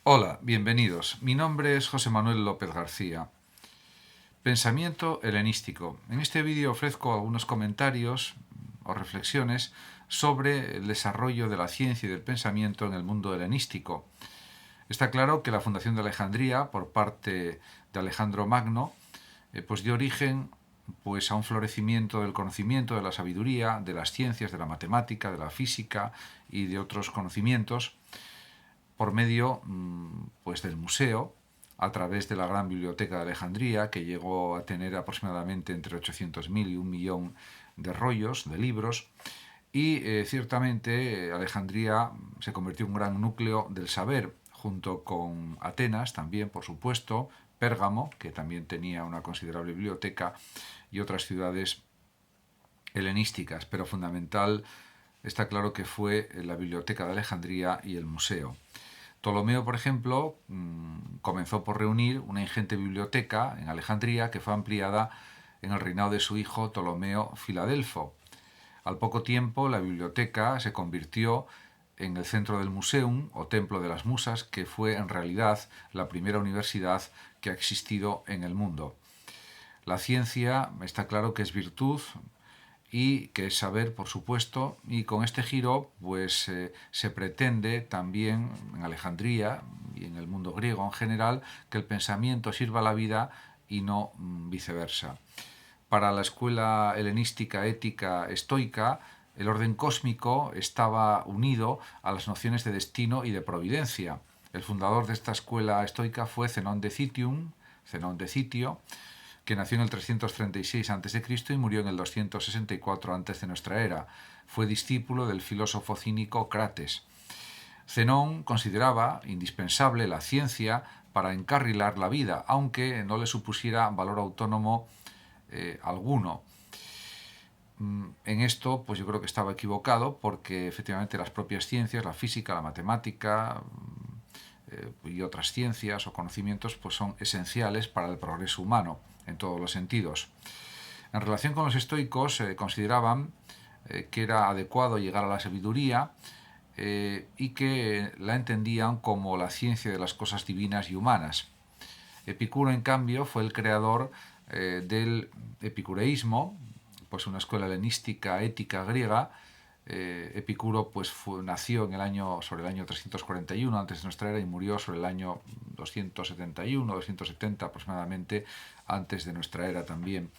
Hola, bienvenidos. Mi nombre es José Manuel López García. Pensamiento helenístico. En este vídeo ofrezco algunos comentarios o reflexiones sobre el desarrollo de la ciencia y del pensamiento en el mundo helenístico. Está claro que la fundación de Alejandría por parte de Alejandro Magno pues dio origen a un florecimiento del conocimiento, de la sabiduría, de las ciencias, de la matemática, de la física y de otros conocimientos por medio del museo, a través de la gran biblioteca de Alejandría, que llegó a tener aproximadamente entre 800.000 y 1 millón de rollos, de libros, y ciertamente Alejandría se convirtió en un gran núcleo del saber, junto con Atenas también, por supuesto, Pérgamo, que también tenía una considerable biblioteca, y otras ciudades helenísticas, pero fundamental está claro que fue la biblioteca de Alejandría y el museo. Ptolomeo, por ejemplo, comenzó por reunir una ingente biblioteca en Alejandría que fue ampliada en el reinado de su hijo Ptolomeo Filadelfo. Al poco tiempo, la biblioteca se convirtió en el centro del Museum o Templo de las Musas, que fue en realidad la primera universidad que ha existido en el mundo. La ciencia está claro que es virtud y que es saber, por supuesto, y con este giro se pretende también en Alejandría y en el mundo griego en general que el pensamiento sirva a la vida y no viceversa. Para la escuela helenística ética estoica, el orden cósmico estaba unido a las nociones de destino y de providencia. El fundador de esta escuela estoica fue Zenón de Citium, Zenón de Citio, que nació en el 336 a.C. y murió en el 264 antes de nuestra era. Fue discípulo del filósofo cínico Crates. Zenón consideraba indispensable la ciencia para encarrilar la vida, aunque no le supusiera valor autónomo alguno. En esto, pues yo creo que estaba equivocado porque efectivamente las propias ciencias, la física, la matemática y otras ciencias o conocimientos pues son esenciales para el progreso humano en todos los sentidos. En relación con los estoicos, consideraban que era adecuado llegar a la sabiduría y que la entendían como la ciencia de las cosas divinas y humanas. Epicuro, en cambio, fue el creador del epicureísmo, pues una escuela helenística ética griega. Epicuro nació sobre el año 341 antes de nuestra era y murió sobre el año 271, 270 aproximadamente antes de nuestra era también.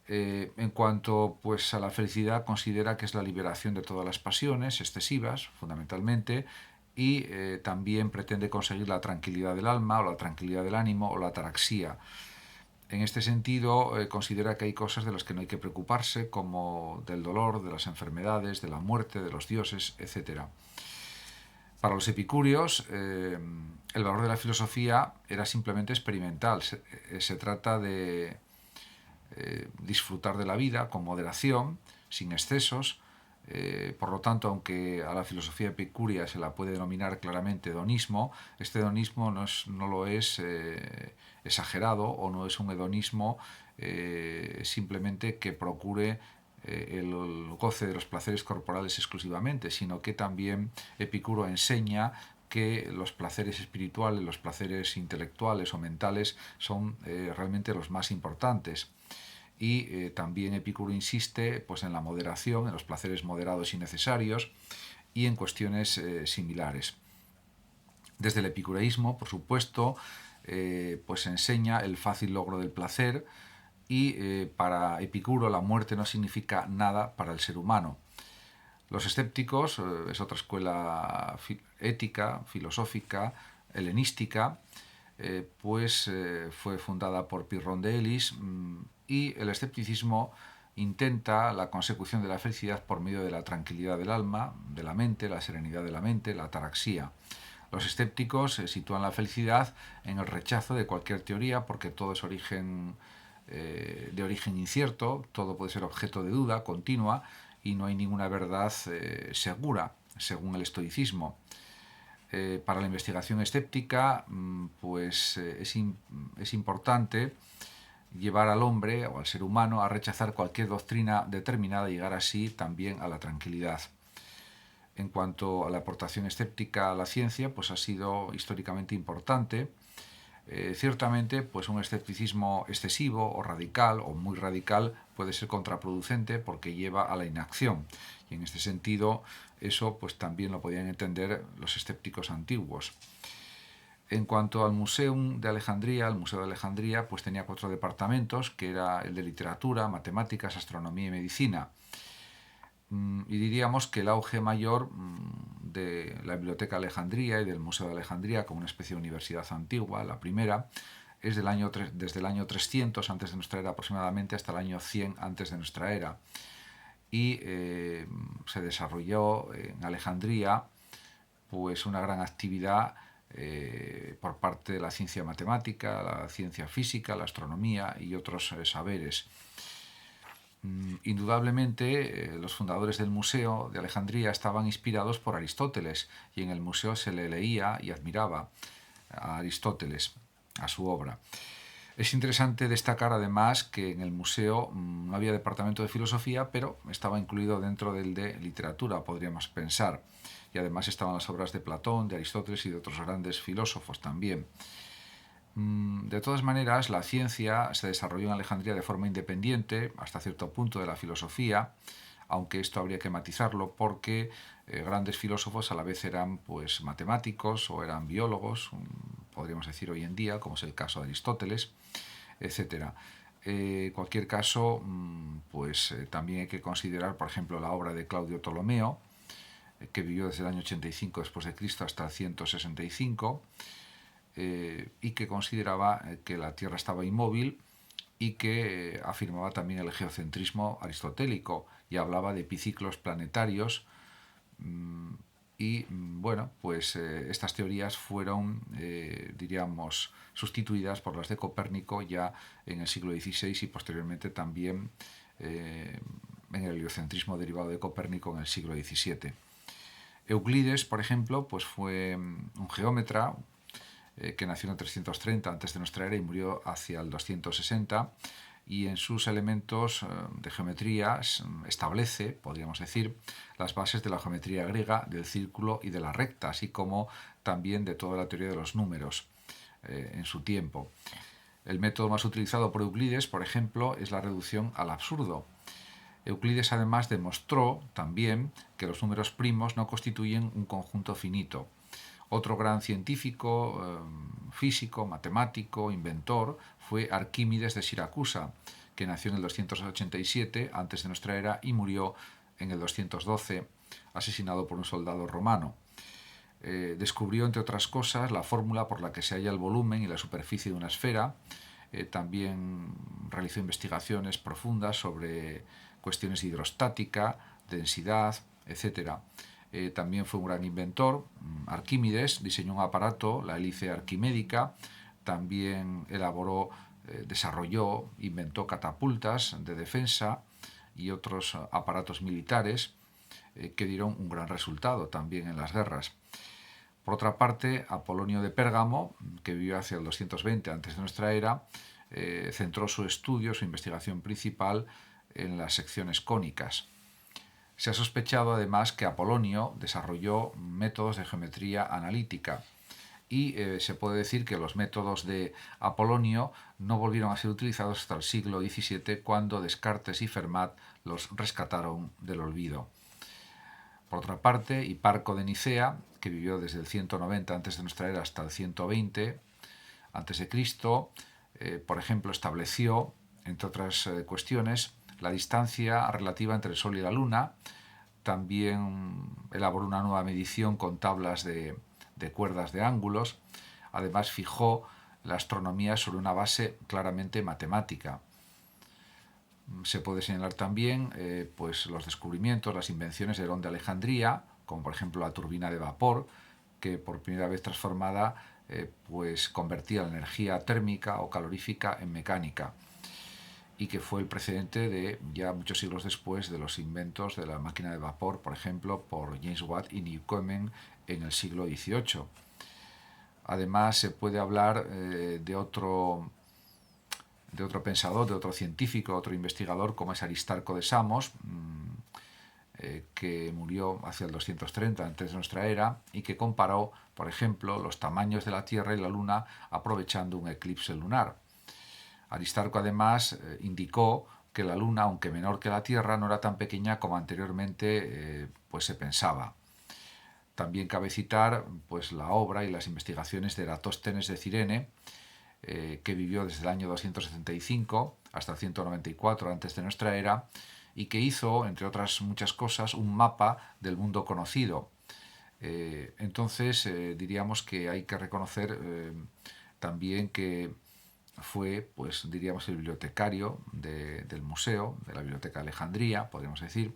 En cuanto a la felicidad, considera que es la liberación de todas las pasiones excesivas, fundamentalmente, y también pretende conseguir la tranquilidad del alma o la tranquilidad del ánimo o la ataraxia. En este sentido, considera que hay cosas de las que no hay que preocuparse, como del dolor, de las enfermedades, de la muerte, de los dioses, etc. Para los epicúreos, el valor de la filosofía era simplemente experimental. Se trata de disfrutar de la vida con moderación, sin excesos. Por lo tanto, aunque a la filosofía epicúrea se la puede denominar claramente hedonismo, este hedonismo no lo es exagerado o no es un hedonismo simplemente que procure el goce de los placeres corporales exclusivamente, sino que también Epicuro enseña que los placeres espirituales, los placeres intelectuales o mentales son realmente los más importantes. Y también Epicuro insiste en la moderación, en los placeres moderados y necesarios y en cuestiones similares. Desde el epicureísmo, por supuesto, se enseña el fácil logro del placer y para Epicuro la muerte no significa nada para el ser humano. Los escépticos es otra escuela ética, filosófica, helenística, fue fundada por Pirrón de Elis y el escepticismo intenta la consecución de la felicidad por medio de la tranquilidad del alma, de la mente, la serenidad de la mente, la ataraxia. Los escépticos sitúan la felicidad en el rechazo de cualquier teoría porque todo es de origen incierto, todo puede ser objeto de duda continua y no hay ninguna verdad segura, según el estoicismo. Para la investigación escéptica, es importante llevar al hombre o al ser humano a rechazar cualquier doctrina determinada y llegar así también a la tranquilidad. En cuanto a la aportación escéptica a la ciencia, pues ha sido históricamente importante. Ciertamente, pues un escepticismo excesivo o radical o muy radical puede ser contraproducente porque lleva a la inacción. Y en este sentido, eso pues también lo podían entender los escépticos antiguos. En cuanto al Museo de Alejandría, pues tenía 4 departamentos, que era el de literatura, matemáticas, astronomía y medicina. Y diríamos que el auge mayor de la Biblioteca de Alejandría y del Museo de Alejandría, como una especie de universidad antigua, la primera, es desde el año 300 antes de nuestra era aproximadamente hasta el año 100 antes de nuestra era. Y se desarrolló en Alejandría pues una gran actividad por parte de la ciencia matemática, la ciencia física, la astronomía y otros saberes. Indudablemente, los fundadores del Museo de Alejandría estaban inspirados por Aristóteles y en el museo se le leía y admiraba a Aristóteles, a su obra. Es interesante destacar además que en el museo no había departamento de filosofía, pero estaba incluido dentro del de literatura, podríamos pensar. Y además estaban las obras de Platón, de Aristóteles y de otros grandes filósofos también. De todas maneras, la ciencia se desarrolló en Alejandría de forma independiente, hasta cierto punto, de la filosofía, aunque esto habría que matizarlo porque grandes filósofos a la vez eran pues, matemáticos o eran biólogos, podríamos decir hoy en día, como es el caso de Aristóteles, etc. En cualquier caso, pues también hay que considerar, por ejemplo, la obra de Claudio Ptolomeo, que vivió desde el año 85 después de Cristo hasta el 165, y que consideraba que la Tierra estaba inmóvil y que afirmaba también el geocentrismo aristotélico y hablaba de epiciclos planetarios. Y bueno, pues estas teorías fueron, diríamos, sustituidas por las de Copérnico ya en el siglo XVI y posteriormente también en el heliocentrismo derivado de Copérnico en el siglo XVII. Euclides, por ejemplo, pues fue un geómetra que nació en el 330 antes de nuestra era y murió hacia el 260, y en sus elementos de geometría establece, podríamos decir, las bases de la geometría griega, del círculo y de la recta, así como también de toda la teoría de los números en su tiempo. El método más utilizado por Euclides, por ejemplo, es la reducción al absurdo. Euclides además demostró también que los números primos no constituyen un conjunto finito. Otro gran científico, físico, matemático, inventor, fue Arquímedes de Siracusa, que nació en el 287 antes de nuestra era y murió en el 212, asesinado por un soldado romano. Descubrió, entre otras cosas, la fórmula por la que se halla el volumen y la superficie de una esfera. También realizó investigaciones profundas sobre cuestiones de hidrostática, densidad, etc. También fue un gran inventor. Arquímedes diseñó un aparato, la hélice arquimédica. También elaboró, desarrolló, inventó catapultas de defensa y otros aparatos militares que dieron un gran resultado también en las guerras. Por otra parte, Apolonio de Pérgamo, que vivió hacia el 220 antes de nuestra era, centró su estudio, su investigación principal en las secciones cónicas. Se ha sospechado además que Apolonio desarrolló métodos de geometría analítica y se puede decir que los métodos de Apolonio no volvieron a ser utilizados hasta el siglo XVII, cuando Descartes y Fermat los rescataron del olvido. Por otra parte, Hiparco de Nicea, que vivió desde el 190 antes de nuestra era hasta el 120 antes de Cristo, por ejemplo, estableció, entre otras cuestiones, la distancia relativa entre el Sol y la Luna. También elaboró una nueva medición con tablas de cuerdas de ángulos. Además, fijó la astronomía sobre una base claramente matemática. Se puede señalar también pues los descubrimientos, las invenciones de Herón de Alejandría, como por ejemplo la turbina de vapor, que por primera vez transformada pues convertía la energía térmica o calorífica en mecánica, y que fue el precedente de, ya muchos siglos después, de los inventos de la máquina de vapor, por ejemplo, por James Watt y Newcomen en el siglo XVIII. Además, se puede hablar de otro pensador, de otro científico, otro investigador, como es Aristarco de Samos, que murió hacia el 230 antes de nuestra era y que comparó, por ejemplo, los tamaños de la Tierra y la Luna aprovechando un eclipse lunar. Aristarco además indicó que la Luna, aunque menor que la Tierra, no era tan pequeña como anteriormente pues se pensaba. También cabe citar pues, la obra y las investigaciones de Eratóstenes de Cirene, que vivió desde el año 275 hasta el 194 antes de nuestra era, y que hizo, entre otras muchas cosas, un mapa del mundo conocido. Entonces, diríamos que hay que reconocer también que fue, pues diríamos, el bibliotecario del museo, de la Biblioteca de Alejandría, podríamos decir,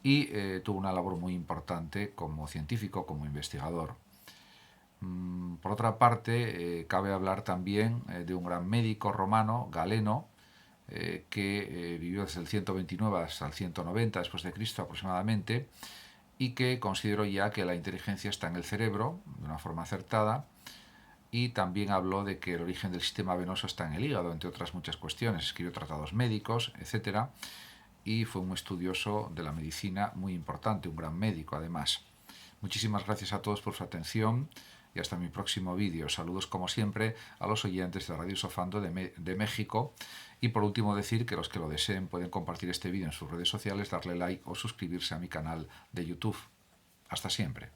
y tuvo una labor muy importante como científico, como investigador. Por otra parte, cabe hablar también de un gran médico romano, Galeno, que vivió desde el 129 hasta el 190 después de Cristo aproximadamente, y que consideró ya que la inteligencia está en el cerebro de una forma acertada, y también habló de que el origen del sistema venoso está en el hígado, entre otras muchas cuestiones. Escribió tratados médicos, etcétera, y fue un estudioso de la medicina muy importante, un gran médico además. Muchísimas gracias a todos por su atención y hasta mi próximo vídeo. Saludos como siempre a los oyentes de Radio Sofando de México, y por último decir que los que lo deseen pueden compartir este vídeo en sus redes sociales, darle like o suscribirse a mi canal de YouTube. Hasta siempre.